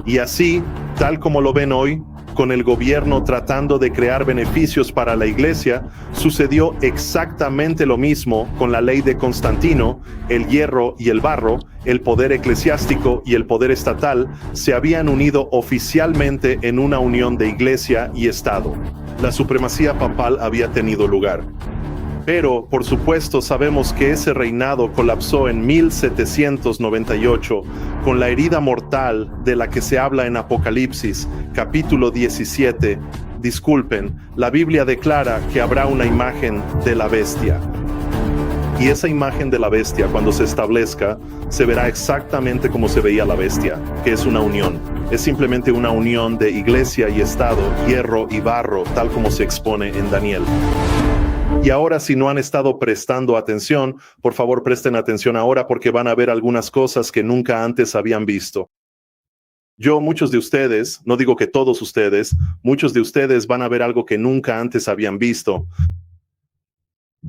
Y así, tal como lo ven hoy, con el gobierno tratando de crear beneficios para la iglesia, sucedió exactamente lo mismo con la ley de Constantino. El hierro y el barro, el poder eclesiástico y el poder estatal se habían unido oficialmente en una unión de iglesia y Estado. La supremacía papal había tenido lugar. Pero, por supuesto, sabemos que ese reinado colapsó en 1798 con la herida mortal de la que se habla en Apocalipsis, capítulo 17. Disculpen, la Biblia declara que habrá una imagen de la bestia. Y esa imagen de la bestia, cuando se establezca, se verá exactamente como se veía la bestia, que es una unión. Es simplemente una unión de iglesia y Estado, hierro y barro, tal como se expone en Daniel. Y ahora, si no han estado prestando atención, por favor presten atención ahora porque van a ver algunas cosas que nunca antes habían visto. Muchos de ustedes, no digo que todos ustedes, muchos de ustedes van a ver algo que nunca antes habían visto.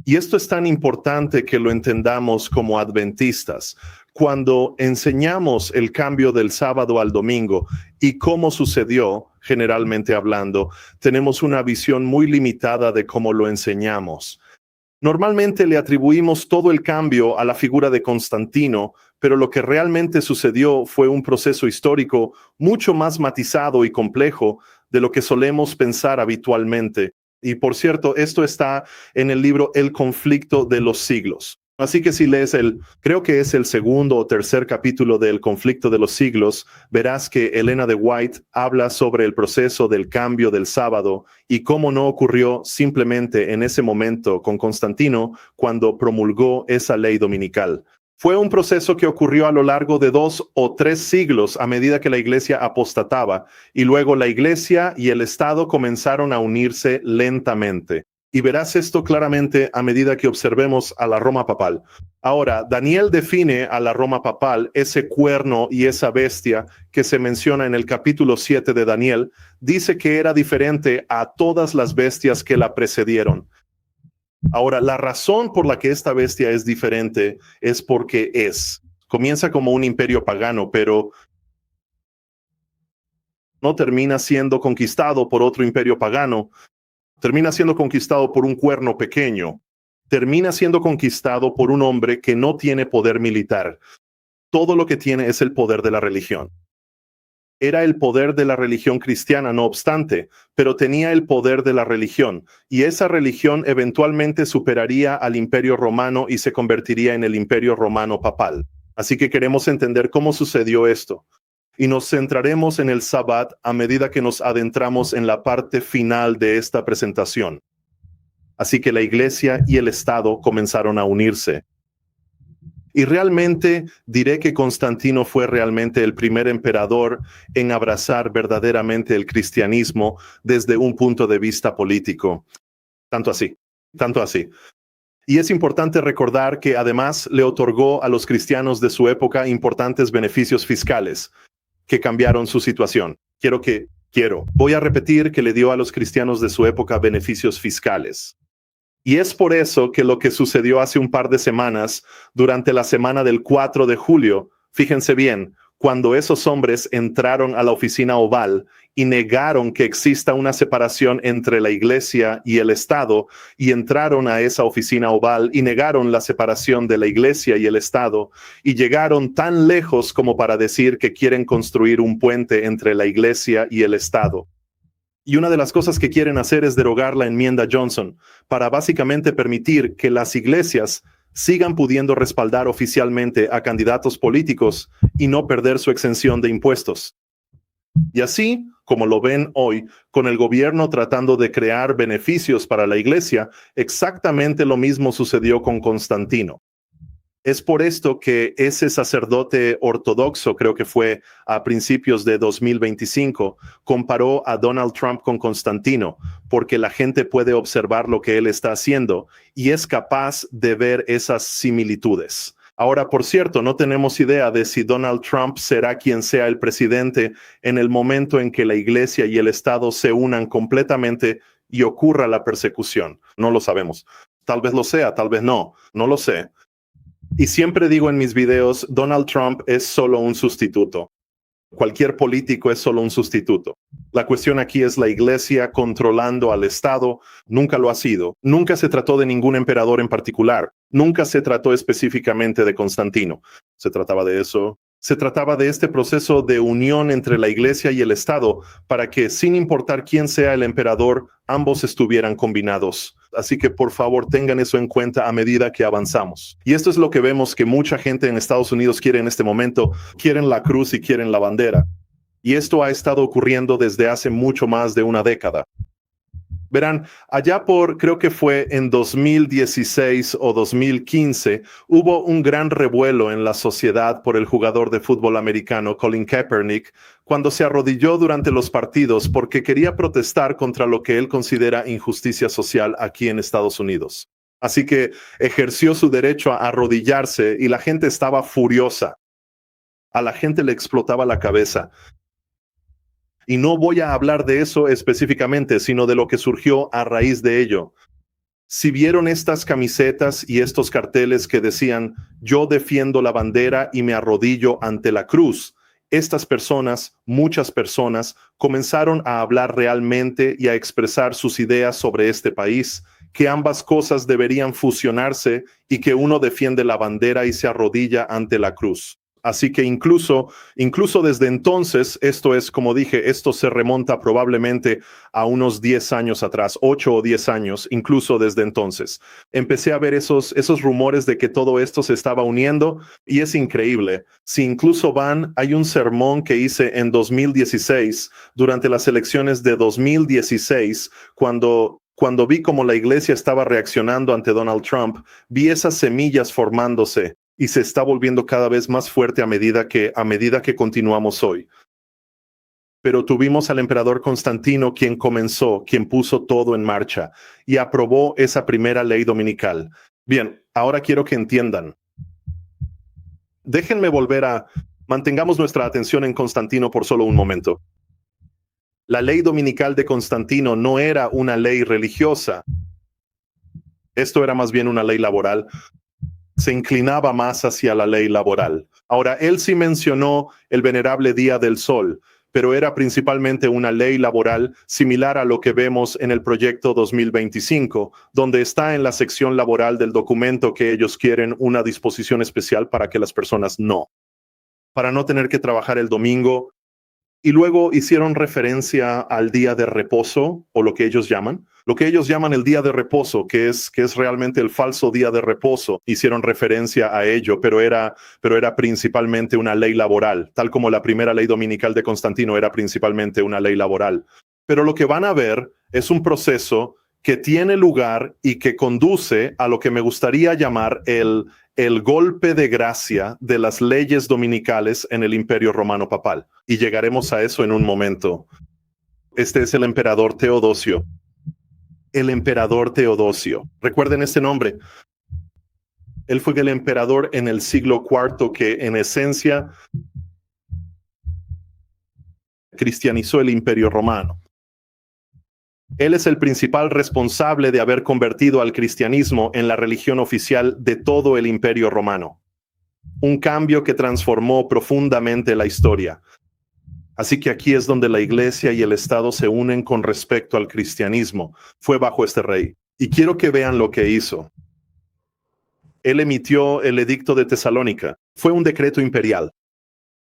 Y esto es tan importante que lo entendamos como adventistas. Cuando enseñamos el cambio del sábado al domingo y cómo sucedió, generalmente hablando, tenemos una visión muy limitada de cómo lo enseñamos. Normalmente le atribuimos todo el cambio a la figura de Constantino, pero lo que realmente sucedió fue un proceso histórico mucho más matizado y complejo de lo que solemos pensar habitualmente. Y por cierto, esto está en el libro El conflicto de los siglos. Así que si lees creo que es el segundo o tercer capítulo del conflicto de los siglos, verás que Elena de White habla sobre el proceso del cambio del sábado y cómo no ocurrió simplemente en ese momento con Constantino cuando promulgó esa ley dominical. Fue un proceso que ocurrió a lo largo de 2 o 3 siglos a medida que la iglesia apostataba, y luego la iglesia y el Estado comenzaron a unirse lentamente. Y verás esto claramente a medida que observemos a la Roma papal. Ahora, Daniel define a la Roma papal, ese cuerno y esa bestia que se menciona en el capítulo 7 de Daniel, dice que era diferente a todas las bestias que la precedieron. Ahora, la razón por la que esta bestia es diferente es porque comienza como un imperio pagano, pero no termina siendo conquistado por otro imperio pagano, termina siendo conquistado por un cuerno pequeño, termina siendo conquistado por un hombre que no tiene poder militar. Todo lo que tiene es el poder de la religión. Era el poder de la religión cristiana, no obstante, pero tenía el poder de la religión, y esa religión eventualmente superaría al imperio romano y se convertiría en el imperio romano papal. Así que queremos entender cómo sucedió esto. Y nos centraremos en el Sabbat a medida que nos adentramos en la parte final de esta presentación. Así que la iglesia y el Estado comenzaron a unirse. Y realmente diré que Constantino fue realmente el primer emperador en abrazar verdaderamente el cristianismo desde un punto de vista político. Tanto así. Y es importante recordar que además le otorgó a los cristianos de su época importantes beneficios fiscales que cambiaron su situación. Voy a repetir que le dio a los cristianos de su época beneficios fiscales. Y es por eso que lo que sucedió hace un par de semanas, durante la semana del 4 de julio, fíjense bien, cuando esos hombres entraron a la oficina oval y negaron que exista una separación entre la iglesia y el Estado, y entraron a esa oficina oval y negaron la separación de la iglesia y el Estado, y llegaron tan lejos como para decir que quieren construir un puente entre la iglesia y el Estado. Y una de las cosas que quieren hacer es derogar la enmienda Johnson para básicamente permitir que las iglesias sigan pudiendo respaldar oficialmente a candidatos políticos y no perder su exención de impuestos. Y así, como lo ven hoy, con el gobierno tratando de crear beneficios para la iglesia, exactamente lo mismo sucedió con Constantino. Es por esto que ese sacerdote ortodoxo, creo que fue a principios de 2025, comparó a Donald Trump con Constantino, porque la gente puede observar lo que él está haciendo y es capaz de ver esas similitudes. Ahora, por cierto, no tenemos idea de si Donald Trump será quien sea el presidente en el momento en que la iglesia y el Estado se unan completamente y ocurra la persecución. No lo sabemos. Tal vez lo sea, tal vez no. No lo sé. Y siempre digo en mis videos, Donald Trump es solo un sustituto. Cualquier político es solo un sustituto. La cuestión aquí es la iglesia controlando al Estado. Nunca lo ha sido. Nunca se trató de ningún emperador en particular. Nunca se trató específicamente de Constantino. Se trataba de eso. Se trataba de este proceso de unión entre la iglesia y el Estado para que, sin importar quién sea el emperador, ambos estuvieran combinados. Así que por favor tengan eso en cuenta a medida que avanzamos. Y esto es lo que vemos que mucha gente en Estados Unidos quiere en este momento. Quieren la cruz y quieren la bandera. Y esto ha estado ocurriendo desde hace mucho más de una década. Verán, allá por, creo que fue en 2016 o 2015, hubo un gran revuelo en la sociedad por el jugador de fútbol americano Colin Kaepernick cuando se arrodilló durante los partidos porque quería protestar contra lo que él considera injusticia social aquí en Estados Unidos. Así que ejerció su derecho a arrodillarse y la gente estaba furiosa. A la gente le explotaba la cabeza. Y no voy a hablar de eso específicamente, sino de lo que surgió a raíz de ello. Si vieron estas camisetas y estos carteles que decían, yo defiendo la bandera y me arrodillo ante la cruz, estas personas, muchas personas, comenzaron a hablar realmente y a expresar sus ideas sobre este país, que ambas cosas deberían fusionarse y que uno defiende la bandera y se arrodilla ante la cruz. Así que incluso desde entonces, esto es, como dije, esto se remonta probablemente a unos 10 años atrás, 8 o 10 años, incluso desde entonces. Empecé a ver esos rumores de que todo esto se estaba uniendo y es increíble. Si incluso hay un sermón que hice en 2016, durante las elecciones de 2016, cuando vi cómo la iglesia estaba reaccionando ante Donald Trump, vi esas semillas formándose y se está volviendo cada vez más fuerte a medida que continuamos hoy. Pero tuvimos al emperador Constantino quien puso todo en marcha y aprobó esa primera ley dominical. Bien, ahora quiero que entiendan. Déjenme mantengamos nuestra atención en Constantino por solo un momento. La ley dominical de Constantino no era una ley religiosa. Esto era más bien una ley laboral. Se inclinaba más hacia la ley laboral. Ahora, él sí mencionó el venerable Día del Sol, pero era principalmente una ley laboral similar a lo que vemos en el proyecto 2025, donde está en la sección laboral del documento que ellos quieren una disposición especial para que las personas para no tener que trabajar el domingo. Y luego hicieron referencia al día de reposo, o lo que ellos llaman el día de reposo, que es realmente el falso día de reposo. Hicieron referencia a ello, pero era principalmente una ley laboral, tal como la primera ley dominical de Constantino era principalmente una ley laboral. Pero lo que van a ver es un proceso que tiene lugar y que conduce a lo que me gustaría llamar el golpe de gracia de las leyes dominicales en el Imperio Romano Papal. Y llegaremos a eso en un momento. Este es el emperador Teodosio. El emperador Teodosio. Recuerden este nombre. Él fue el emperador en el siglo IV que en esencia cristianizó el Imperio Romano. Él es el principal responsable de haber convertido al cristianismo en la religión oficial de todo el Imperio Romano. Un cambio que transformó profundamente la historia. Así que aquí es donde la iglesia y el Estado se unen con respecto al cristianismo. Fue bajo este rey. Y quiero que vean lo que hizo. Él emitió el Edicto de Tesalónica. Fue un decreto imperial.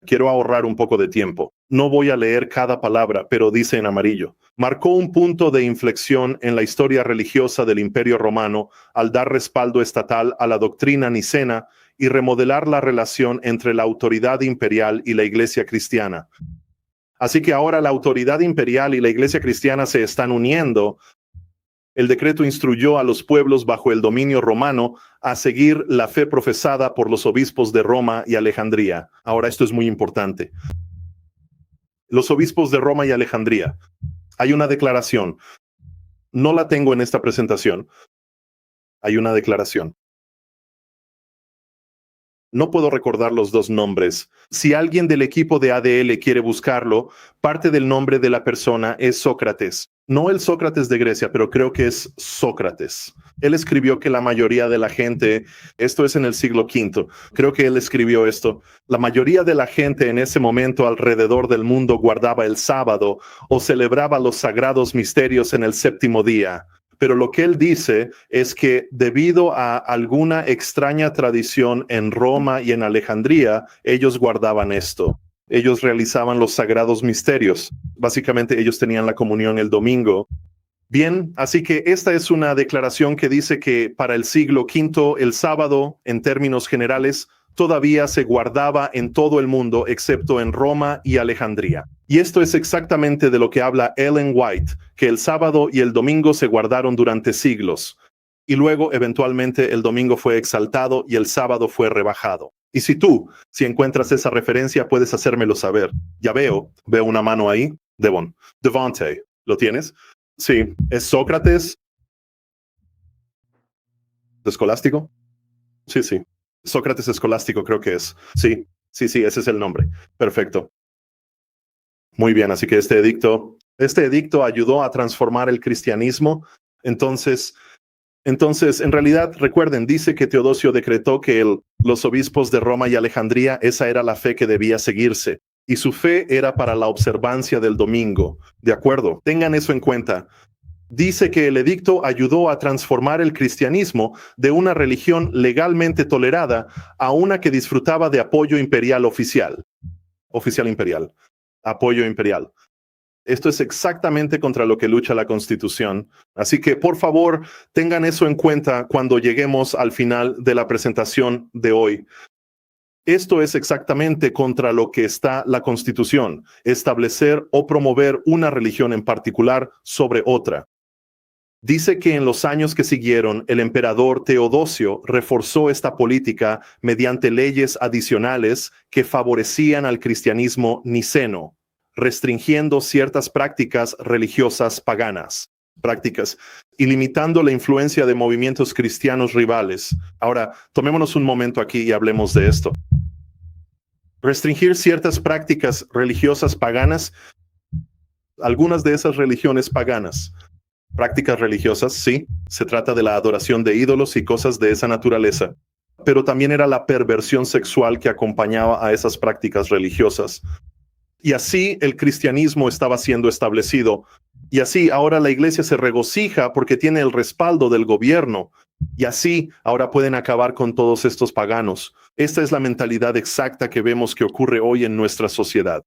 Quiero ahorrar un poco de tiempo. No voy a leer cada palabra, pero dice en amarillo. Marcó un punto de inflexión en la historia religiosa del Imperio Romano al dar respaldo estatal a la doctrina nicena y remodelar la relación entre la autoridad imperial y la iglesia cristiana. Así que ahora la autoridad imperial y la iglesia cristiana se están uniendo. El decreto instruyó a los pueblos bajo el dominio romano a seguir la fe profesada por los obispos de Roma y Alejandría. Ahora esto es muy importante. Los obispos de Roma y Alejandría. Hay una declaración. No la tengo en esta presentación. Hay una declaración. No puedo recordar los dos nombres. Si alguien del equipo de ADL quiere buscarlo, parte del nombre de la persona es Sócrates. No el Sócrates de Grecia, pero creo que es Sócrates. Él escribió que la mayoría de la gente, esto es en el siglo V, creo que él escribió esto, la mayoría de la gente en ese momento alrededor del mundo guardaba el sábado o celebraba los sagrados misterios en el séptimo día. Pero lo que él dice es que debido a alguna extraña tradición en Roma y en Alejandría, ellos guardaban esto. Ellos realizaban los sagrados misterios. Básicamente ellos tenían la comunión el domingo. Bien, así que esta es una declaración que dice que para el siglo V el sábado, en términos generales, todavía se guardaba en todo el mundo excepto en Roma y Alejandría. Y esto es exactamente de lo que habla Ellen White, que el sábado y el domingo se guardaron durante siglos. Y luego, eventualmente, el domingo fue exaltado y el sábado fue rebajado. Y si encuentras esa referencia, puedes hacérmelo saber. Ya veo una mano ahí. Devonte, ¿lo tienes? Sí, ¿es Sócrates escolástico? Sí, sí. Sócrates escolástico creo que es. Sí, sí, ese es el nombre. Perfecto. Muy bien, así que este edicto ayudó a transformar el cristianismo. Entonces, en realidad, recuerden, dice que Teodosio decretó que los obispos de Roma y Alejandría, esa era la fe que debía seguirse. Y su fe era para la observancia del domingo. ¿De acuerdo? Tengan eso en cuenta. Dice que el edicto ayudó a transformar el cristianismo de una religión legalmente tolerada a una que disfrutaba de apoyo imperial oficial. Oficial imperial. Apoyo imperial. Esto es exactamente contra lo que lucha la Constitución. Así que, por favor, tengan eso en cuenta cuando lleguemos al final de la presentación de hoy. Esto es exactamente contra lo que está la Constitución, establecer o promover una religión en particular sobre otra. Dice que en los años que siguieron, el emperador Teodosio reforzó esta política mediante leyes adicionales que favorecían al cristianismo niceno, restringiendo ciertas prácticas religiosas paganas, y limitando la influencia de movimientos cristianos rivales. Ahora, tomémonos un momento aquí y hablemos de esto. Restringir ciertas prácticas religiosas paganas, algunas de esas religiones paganas, prácticas religiosas, sí, se trata de la adoración de ídolos y cosas de esa naturaleza, pero también era la perversión sexual que acompañaba a esas prácticas religiosas. Y así el cristianismo estaba siendo establecido. Y así ahora la iglesia se regocija porque tiene el respaldo del gobierno. Y así ahora pueden acabar con todos estos paganos. Esta es la mentalidad exacta que vemos que ocurre hoy en nuestra sociedad.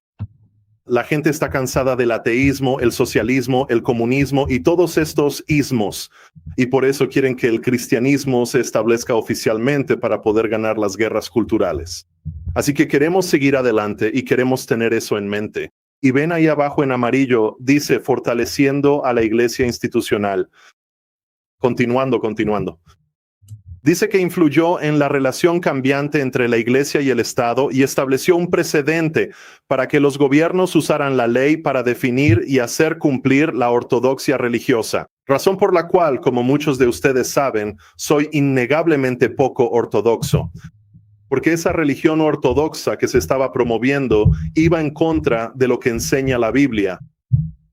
La gente está cansada del ateísmo, el socialismo, el comunismo y todos estos ismos. Y por eso quieren que el cristianismo se establezca oficialmente para poder ganar las guerras culturales. Así que queremos seguir adelante y queremos tener eso en mente. Y ven ahí abajo en amarillo, dice fortaleciendo a la iglesia institucional. Continuando. Dice que influyó en la relación cambiante entre la iglesia y el Estado y estableció un precedente para que los gobiernos usaran la ley para definir y hacer cumplir la ortodoxia religiosa. Razón por la cual, como muchos de ustedes saben, soy innegablemente poco ortodoxo. Porque esa religión ortodoxa que se estaba promoviendo iba en contra de lo que enseña la Biblia.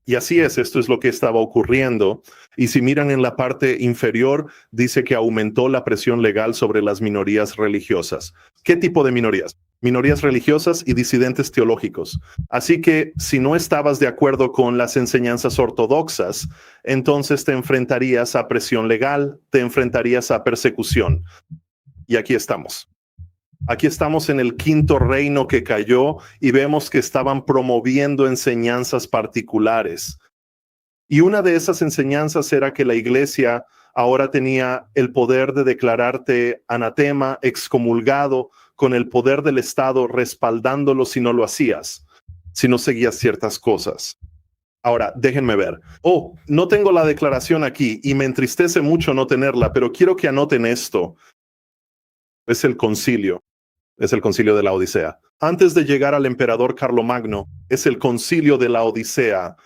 Y así es, esto es lo que estaba ocurriendo. Y si miran en la parte inferior, dice que aumentó la presión legal sobre las minorías religiosas. ¿Qué tipo de minorías? Minorías religiosas y disidentes teológicos. Así que si no estabas de acuerdo con las enseñanzas ortodoxas, entonces te enfrentarías a presión legal, te enfrentarías a persecución. Y aquí estamos. Aquí estamos en el quinto reino que cayó y vemos que estaban promoviendo enseñanzas particulares. Y una de esas enseñanzas era que la iglesia ahora tenía el poder de declararte anatema, excomulgado, con el poder del Estado respaldándolo si no lo hacías, si no seguías ciertas cosas. Ahora, déjenme ver. No tengo la declaración aquí y me entristece mucho no tenerla, pero quiero que anoten esto. Es el concilio. Es el concilio de la Odisea. Antes de llegar al emperador Carlomagno, es el concilio de la Odisea.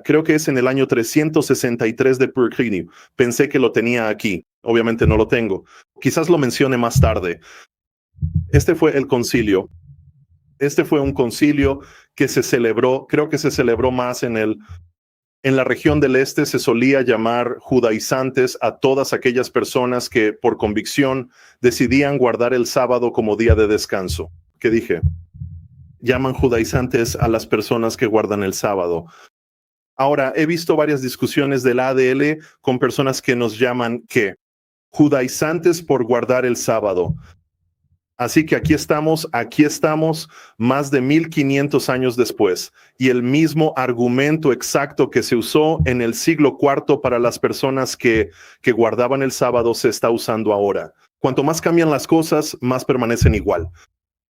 Creo que es en el año 363 de Pyrrhinio. Pensé que lo tenía aquí. Obviamente no lo tengo. Quizás lo mencione más tarde. Este fue el concilio. Este fue un concilio que se celebró, creo que se celebró más en la región del este. Se solía llamar judaizantes a todas aquellas personas que por convicción decidían guardar el sábado como día de descanso. ¿Qué dije? Llaman judaizantes a las personas que guardan el sábado. Ahora, he visto varias discusiones del ADL con personas que nos llaman ¿qué? Judaizantes por guardar el sábado. Así que aquí estamos más de 1500 años después, y el mismo argumento exacto que se usó en el siglo IV para las personas que guardaban el sábado se está usando ahora. Cuanto más cambian las cosas, más permanecen igual.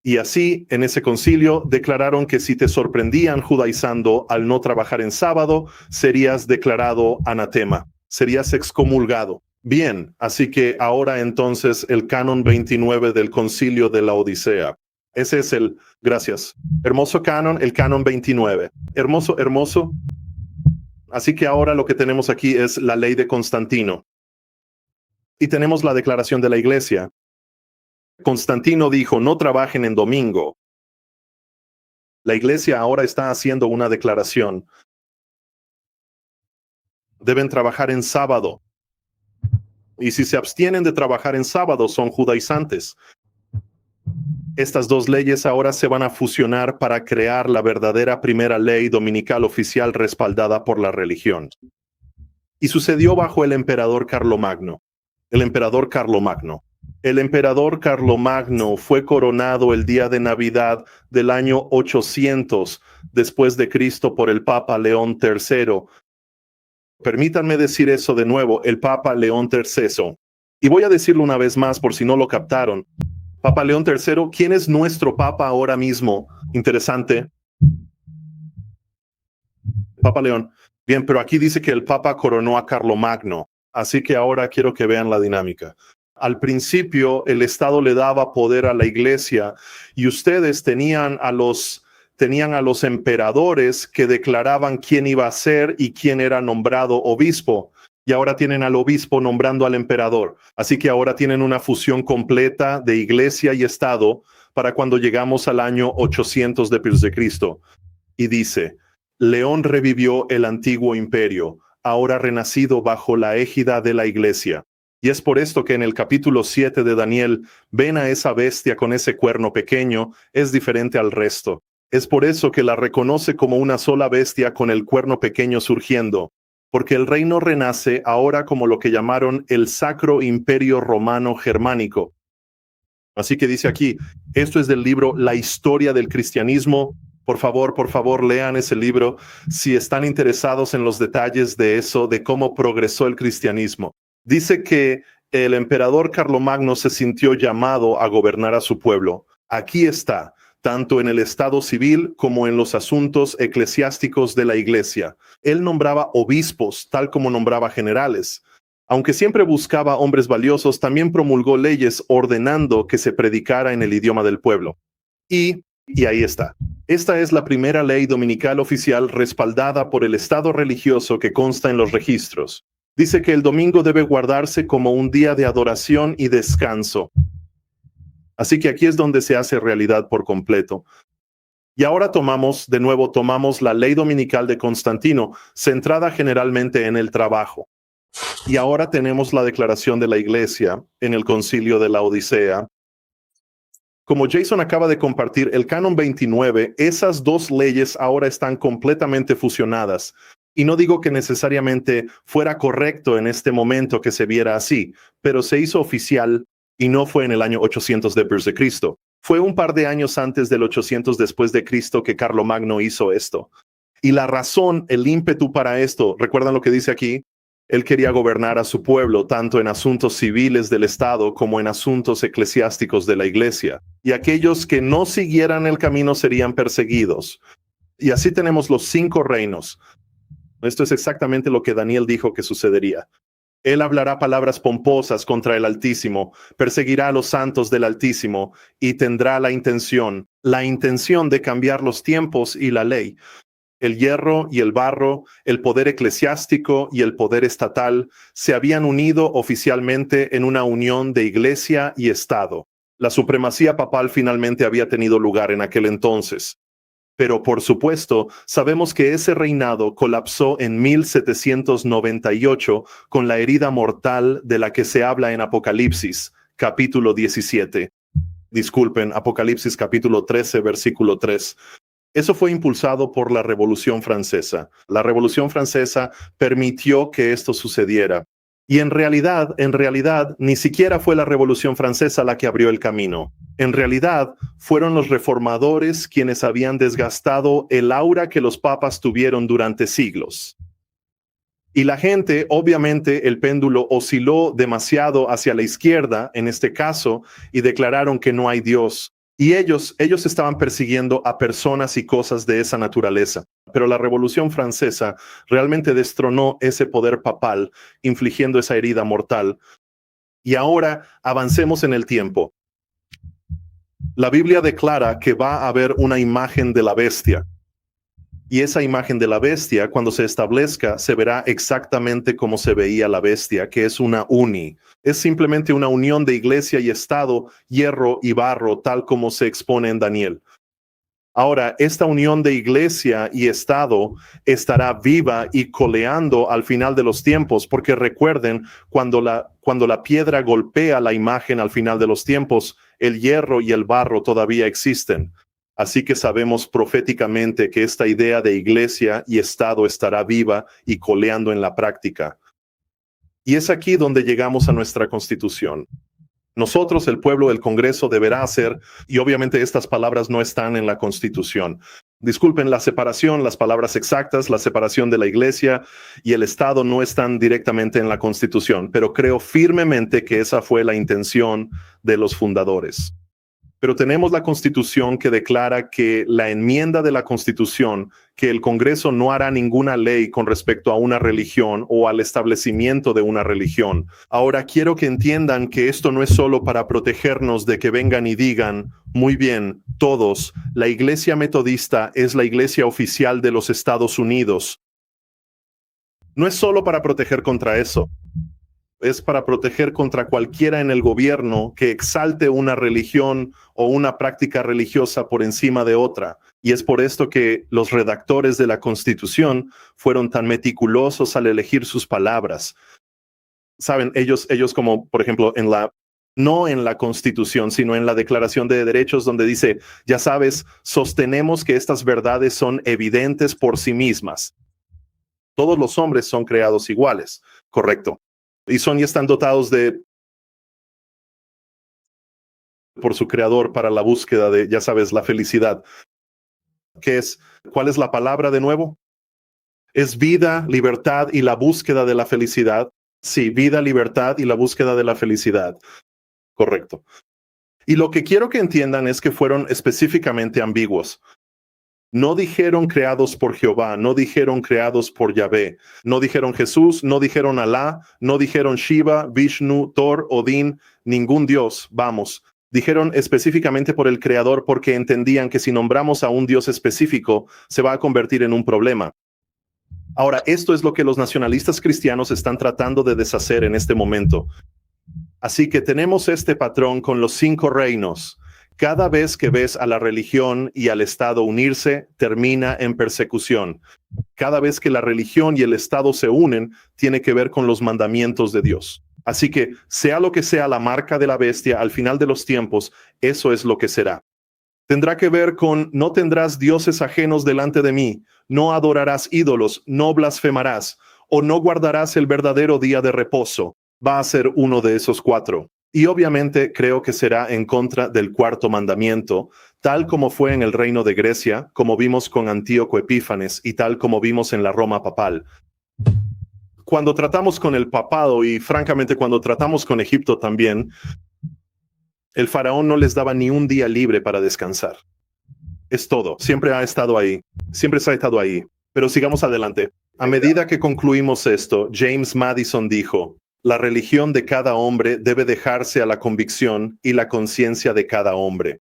Y así, en ese concilio, declararon que si te sorprendían judaizando al no trabajar en sábado, serías declarado anatema, serías excomulgado. Bien, así que ahora entonces el canon 29 del concilio de la Odisea. Ese es gracias. Hermoso canon, el canon 29. Hermoso, hermoso. Así que ahora lo que tenemos aquí es la ley de Constantino. Y tenemos la declaración de la iglesia. Constantino dijo, no trabajen en domingo. La iglesia ahora está haciendo una declaración. Deben trabajar en sábado. Y si se abstienen de trabajar en sábado, son judaizantes. Estas dos leyes ahora se van a fusionar para crear la verdadera primera ley dominical oficial respaldada por la religión. Y sucedió bajo el emperador Carlomagno. El emperador Carlomagno. El emperador Carlomagno fue coronado el día de Navidad del año 800 después de Cristo por el Papa León III. Permítanme decir eso de nuevo, el Papa León III. Y voy a decirlo una vez más por si no lo captaron. Papa León III, ¿quién es nuestro Papa ahora mismo? Interesante. Papa León. Bien, pero aquí dice que el Papa coronó a Carlomagno. Así que ahora quiero que vean la dinámica. Al principio, el Estado le daba poder a la iglesia y ustedes tenían a los emperadores que declaraban quién iba a ser y quién era nombrado obispo. Y ahora tienen al obispo nombrando al emperador. Así que ahora tienen una fusión completa de iglesia y Estado para cuando llegamos al año 800 después de Cristo. Y dice, León revivió el antiguo imperio, ahora renacido bajo la égida de la iglesia. Y es por esto que en el capítulo 7 de Daniel ven a esa bestia con ese cuerno pequeño, es diferente al resto. Es por eso que la reconoce como una sola bestia con el cuerno pequeño surgiendo, porque el reino renace ahora como lo que llamaron el Sacro Imperio Romano Germánico. Así que dice aquí, esto es del libro La Historia del Cristianismo. Por favor, lean ese libro si están interesados en los detalles de eso, de cómo progresó el cristianismo. Dice que el emperador Carlomagno se sintió llamado a gobernar a su pueblo. Aquí está, tanto en el estado civil como en los asuntos eclesiásticos de la iglesia. Él nombraba obispos, tal como nombraba generales. Aunque siempre buscaba hombres valiosos, también promulgó leyes ordenando que se predicara en el idioma del pueblo. Y ahí está. Esta es la primera ley dominical oficial respaldada por el estado religioso que consta en los registros. Dice que el domingo debe guardarse como un día de adoración y descanso. Así que aquí es donde se hace realidad por completo. Y ahora tomamos la ley dominical de Constantino, centrada generalmente en el trabajo. Y ahora tenemos la declaración de la iglesia en el concilio de la Odisea. Como Jason acaba de compartir, el canon 29, esas dos leyes ahora están completamente fusionadas. Y no digo que necesariamente fuera correcto en este momento que se viera así, pero se hizo oficial y no fue en el año 800 después de Cristo. Fue un par de años antes del 800 después de Cristo que Carlomagno hizo esto. Y la razón, el ímpetu para esto, ¿recuerdan lo que dice aquí? Él quería gobernar a su pueblo tanto en asuntos civiles del Estado como en asuntos eclesiásticos de la iglesia. Y aquellos que no siguieran el camino serían perseguidos. Y así tenemos los 5 reinos. Esto es exactamente lo que Daniel dijo que sucedería. Él hablará palabras pomposas contra el Altísimo, perseguirá a los santos del Altísimo y tendrá la intención de cambiar los tiempos y la ley. El hierro y el barro, el poder eclesiástico y el poder estatal se habían unido oficialmente en una unión de iglesia y Estado. La supremacía papal finalmente había tenido lugar en aquel entonces. Pero por supuesto, sabemos que ese reinado colapsó en 1798 con la herida mortal de la que se habla en Apocalipsis, capítulo 17. Disculpen, Apocalipsis capítulo 13, versículo 3. Eso fue impulsado por la Revolución Francesa. La Revolución Francesa permitió que esto sucediera. Y en realidad, ni siquiera fue la Revolución Francesa la que abrió el camino. En realidad, fueron los reformadores quienes habían desgastado el aura que los papas tuvieron durante siglos. Y la gente, obviamente, el péndulo osciló demasiado hacia la izquierda, en este caso, y declararon que no hay Dios. Y ellos estaban persiguiendo a personas y cosas de esa naturaleza. Pero la Revolución Francesa realmente destronó ese poder papal, infligiendo esa herida mortal. Y ahora avancemos en el tiempo. La Biblia declara que va a haber una imagen de la bestia. Y esa imagen de la bestia, cuando se establezca, se verá exactamente como se veía la bestia, que es una uni. Es simplemente una unión de iglesia y Estado, hierro y barro, tal como se expone en Daniel. Ahora, esta unión de iglesia y Estado estará viva y coleando al final de los tiempos, porque recuerden, cuando la piedra golpea la imagen al final de los tiempos, el hierro y el barro todavía existen. Así que sabemos proféticamente que esta idea de iglesia y Estado estará viva y coleando en la práctica. Y es aquí donde llegamos a nuestra Constitución. Nosotros, el pueblo, el Congreso deberá hacer, y obviamente estas palabras no están en la Constitución. Disculpen la separación, las palabras exactas, la separación de la Iglesia y el Estado no están directamente en la Constitución, pero creo firmemente que esa fue la intención de los fundadores. Pero tenemos la Constitución que declara que la enmienda de la Constitución, que el Congreso no hará ninguna ley con respecto a una religión o al establecimiento de una religión. Ahora quiero que entiendan que esto no es solo para protegernos de que vengan y digan, muy bien, todos, la Iglesia Metodista es la iglesia oficial de los Estados Unidos. No es solo para proteger contra eso. Es para proteger contra cualquiera en el gobierno que exalte una religión o una práctica religiosa por encima de otra. Y es por esto que los redactores de la Constitución fueron tan meticulosos al elegir sus palabras. Saben, ellos como, por ejemplo, no en la Constitución, sino en la Declaración de Derechos, donde dice, ya sabes, sostenemos que estas verdades son evidentes por sí mismas. Todos los hombres son creados iguales, correcto. Y están dotados por su creador para la búsqueda de, ya sabes, la felicidad. ¿Cuál es la palabra de nuevo? Es vida, libertad y la búsqueda de la felicidad. Sí, vida, libertad y la búsqueda de la felicidad. Correcto. Y lo que quiero que entiendan es que fueron específicamente ambiguos. No dijeron creados por Jehová, no dijeron creados por Yahvé, no dijeron Jesús, no dijeron Alá, no dijeron Shiva, Vishnu, Thor, Odín, ningún dios, vamos. Dijeron específicamente por el creador porque entendían que si nombramos a un dios específico, se va a convertir en un problema. Ahora, esto es lo que los nacionalistas cristianos están tratando de deshacer en este momento. Así que tenemos este patrón con los 5 reinos. Cada vez que ves a la religión y al Estado unirse, termina en persecución. Cada vez que la religión y el Estado se unen, tiene que ver con los mandamientos de Dios. Así que, sea lo que sea la marca de la bestia al final de los tiempos, eso es lo que será. Tendrá que ver con no tendrás dioses ajenos delante de mí, no adorarás ídolos, no blasfemarás, o no guardarás el verdadero día de reposo. Va a ser uno de esos 4. Y obviamente creo que será en contra del 4º mandamiento, tal como fue en el reino de Grecia, como vimos con Antíoco Epífanes y tal como vimos en la Roma papal. Cuando tratamos con el papado y francamente cuando tratamos con Egipto también, el faraón no les daba ni un día libre para descansar. Es todo, siempre ha estado ahí, siempre se ha estado ahí. Pero sigamos adelante. A medida que concluimos esto, James Madison dijo, la religión de cada hombre debe dejarse a la convicción y la conciencia de cada hombre.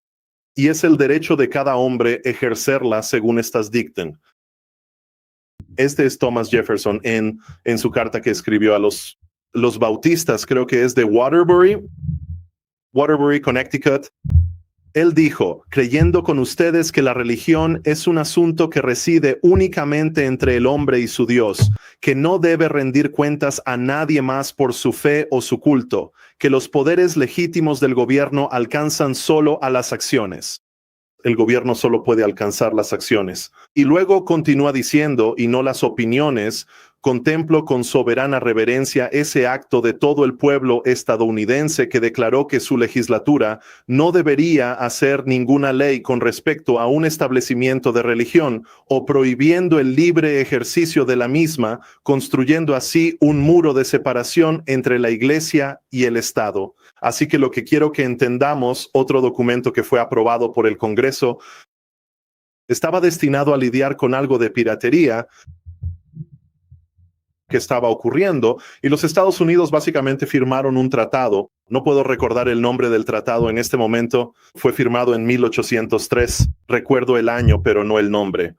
Y es el derecho de cada hombre ejercerla según estas dicten. Este es Thomas Jefferson en su carta que escribió a los bautistas, creo que es de Waterbury. Waterbury, Connecticut. Él dijo, creyendo con ustedes que la religión es un asunto que reside únicamente entre el hombre y su Dios, que no debe rendir cuentas a nadie más por su fe o su culto, que los poderes legítimos del gobierno alcanzan solo a las acciones. El gobierno solo puede alcanzar las acciones. Y luego continúa diciendo, y no las opiniones, contemplo con soberana reverencia ese acto de todo el pueblo estadounidense que declaró que su legislatura no debería hacer ninguna ley con respecto a un establecimiento de religión o prohibiendo el libre ejercicio de la misma, construyendo así un muro de separación entre la Iglesia y el Estado. Así que lo que quiero que entendamos, otro documento que fue aprobado por el Congreso, estaba destinado a lidiar con algo de piratería que estaba ocurriendo, y los Estados Unidos básicamente firmaron un tratado. No puedo recordar el nombre del tratado en este momento. Fue firmado en 1803. Recuerdo el año, pero no el nombre.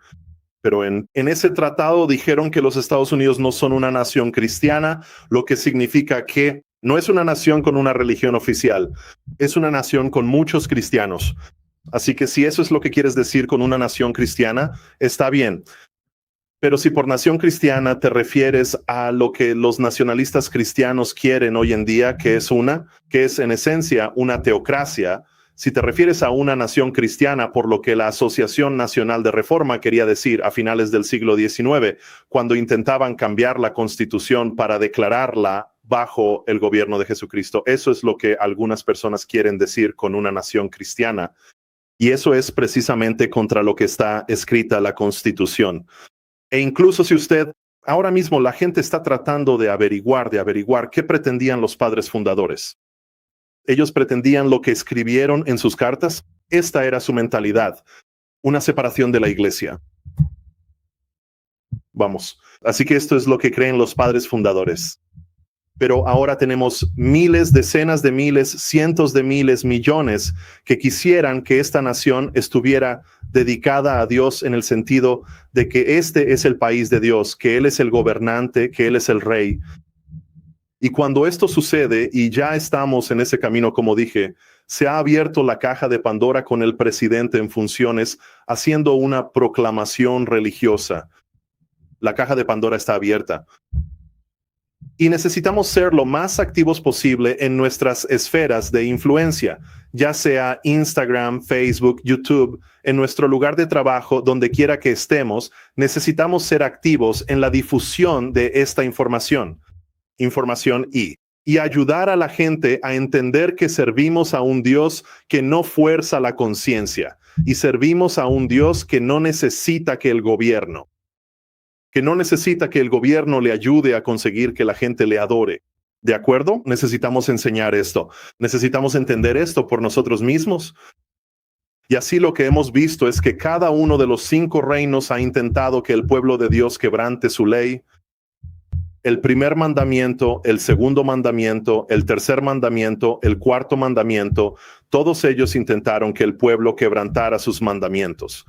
Pero en ese tratado dijeron que los Estados Unidos no son una nación cristiana, lo que significa que no es una nación con una religión oficial. Es una nación con muchos cristianos. Así que si eso es lo que quieres decir con una nación cristiana, está bien. Pero si por nación cristiana te refieres a lo que los nacionalistas cristianos quieren hoy en día, que es en esencia una teocracia, si te refieres a una nación cristiana por lo que la Asociación Nacional de Reforma quería decir a finales del siglo XIX, cuando intentaban cambiar la Constitución para declararla bajo el gobierno de Jesucristo, eso es lo que algunas personas quieren decir con una nación cristiana. Y eso es precisamente contra lo que está escrita la Constitución. E incluso si usted, ahora mismo la gente está tratando de averiguar qué pretendían los padres fundadores. Ellos pretendían lo que escribieron en sus cartas. Esta era su mentalidad, una separación de la iglesia. Vamos, así que esto es lo que creen los padres fundadores. Pero ahora tenemos miles, decenas de miles, cientos de miles, millones que quisieran que esta nación estuviera dedicada a Dios en el sentido de que este es el país de Dios, que Él es el gobernante, que Él es el rey. Y cuando esto sucede, y ya estamos en ese camino, como dije, se ha abierto la caja de Pandora con el presidente en funciones haciendo una proclamación religiosa. La caja de Pandora está abierta. Y necesitamos ser lo más activos posible en nuestras esferas de influencia, ya sea Instagram, Facebook, YouTube, en nuestro lugar de trabajo, donde quiera que estemos, necesitamos ser activos en la difusión de esta información y ayudar a la gente a entender que servimos a un Dios que no fuerza la conciencia y servimos a un Dios que no necesita que el gobierno le ayude a conseguir que la gente le adore. ¿De acuerdo? Necesitamos enseñar esto. Necesitamos entender esto por nosotros mismos. Y así lo que hemos visto es que cada uno de los 5 reinos ha intentado que el pueblo de Dios quebrante su ley. El primer mandamiento, el segundo mandamiento, el tercer mandamiento, el cuarto mandamiento, todos ellos intentaron que el pueblo quebrantara sus mandamientos.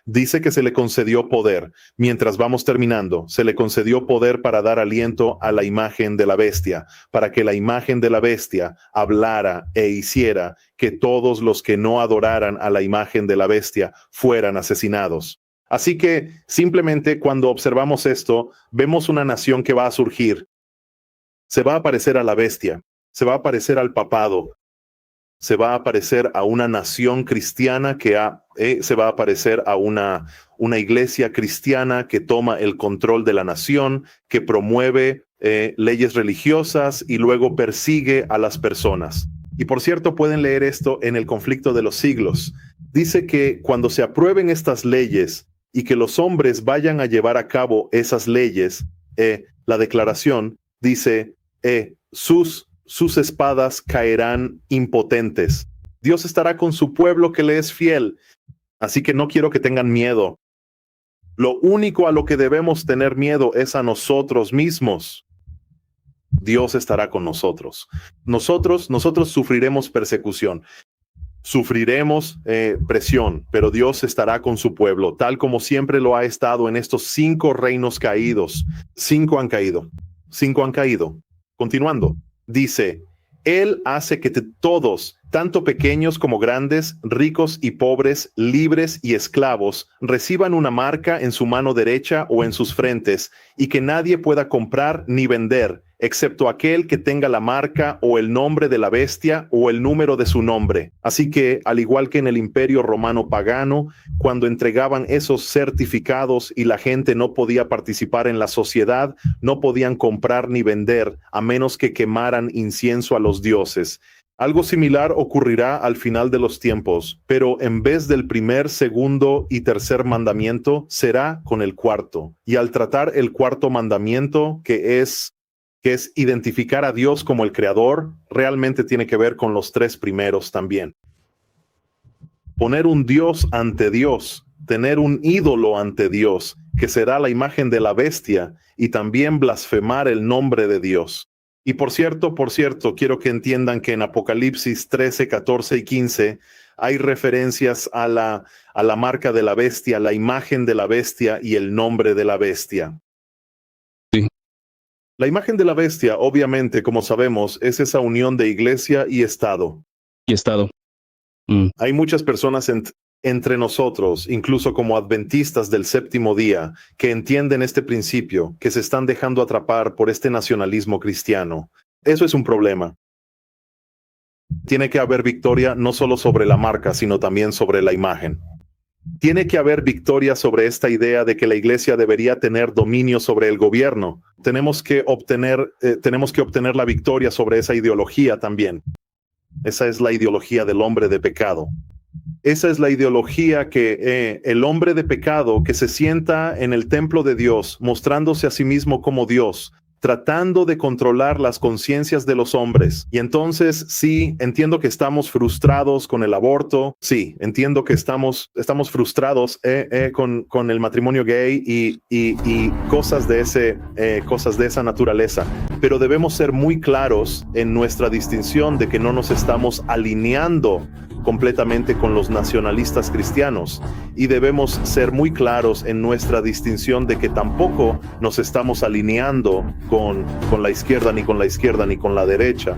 Dice que se le concedió poder, mientras vamos terminando, se le concedió poder para dar aliento a la imagen de la bestia, para que la imagen de la bestia hablara e hiciera que todos los que no adoraran a la imagen de la bestia fueran asesinados. Así que simplemente cuando observamos esto, vemos una nación que va a surgir. Se va a parecer a la bestia, se va a parecer al papado, se va a parecer a una nación cristiana se va a parecer a una iglesia cristiana que toma el control de la nación, que promueve leyes religiosas y luego persigue a las personas. Y por cierto, pueden leer esto en el Conflicto de los Siglos. Dice que cuando se aprueben estas leyes y que los hombres vayan a llevar a cabo esas leyes, la declaración dice, sus espadas caerán impotentes. Dios estará con su pueblo que le es fiel. Así que no quiero que tengan miedo. Lo único a lo que debemos tener miedo es a nosotros mismos. Dios estará con nosotros. Nosotros sufriremos persecución. Sufriremos presión, pero Dios estará con su pueblo, tal como siempre lo ha estado en estos 5 reinos caídos. 5 han caído. Continuando. Dice, Él hace que todos, tanto pequeños como grandes, ricos y pobres, libres y esclavos, reciban una marca en su mano derecha o en sus frentes, y que nadie pueda comprar ni vender, excepto aquel que tenga la marca o el nombre de la bestia o el número de su nombre. Así que, al igual que en el Imperio Romano pagano, cuando entregaban esos certificados y la gente no podía participar en la sociedad, no podían comprar ni vender, a menos que quemaran incienso a los dioses. Algo similar ocurrirá al final de los tiempos, pero en vez del primer, segundo y tercer mandamiento, será con el cuarto. Y al tratar el cuarto mandamiento, que es identificar a Dios como el creador, realmente tiene que ver con los tres primeros también. Poner un Dios ante Dios, tener un ídolo ante Dios, que será la imagen de la bestia, y también blasfemar el nombre de Dios. Y por cierto, quiero que entiendan que en Apocalipsis 13, 14 y 15 hay referencias a la marca de la bestia, la imagen de la bestia y el nombre de la bestia. Sí. La imagen de la bestia, obviamente, como sabemos, es esa unión de iglesia y Estado. Y Estado. Hay muchas personas entre nosotros, incluso como adventistas del séptimo día, que entienden este principio, que se están dejando atrapar por este nacionalismo cristiano. Eso es un problema. Tiene que haber victoria no solo sobre la marca, sino también sobre la imagen. Tiene que haber victoria sobre esta idea de que la iglesia debería tener dominio sobre el gobierno. Tenemos que obtener la victoria sobre esa ideología también. Esa es la ideología del hombre de pecado. Esa es la ideología que el hombre de pecado que se sienta en el templo de Dios, mostrándose a sí mismo como Dios, tratando de controlar las conciencias de los hombres. Y entonces, sí, entiendo que estamos frustrados con el aborto. Sí, entiendo que estamos frustrados con el matrimonio gay y cosas de esa naturaleza. Pero debemos ser muy claros en nuestra distinción de que no nos estamos alineando completamente con los nacionalistas cristianos, y debemos ser muy claros en nuestra distinción de que tampoco nos estamos alineando con la izquierda ni con la derecha.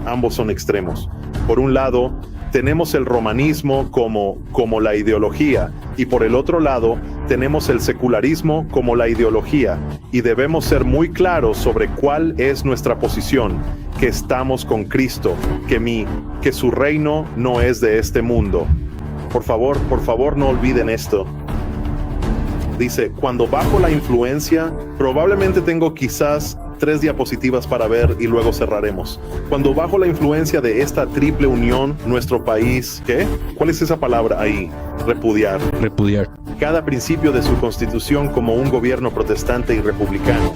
Ambos son extremos. Por un lado, tenemos el romanismo como la ideología, y por el otro lado, tenemos el secularismo como la ideología, y debemos ser muy claros sobre cuál es nuestra posición, que estamos con Cristo, que su reino no es de este mundo. Por favor, no olviden esto. Dice, cuando bajo la influencia, probablemente tengo quizás 3 diapositivas para ver y luego cerraremos. Cuando bajo la influencia de esta triple unión, nuestro país, ¿qué? ¿Cuál es esa palabra ahí? Repudiar. Repudiar. Cada principio de su constitución como un gobierno protestante y republicano.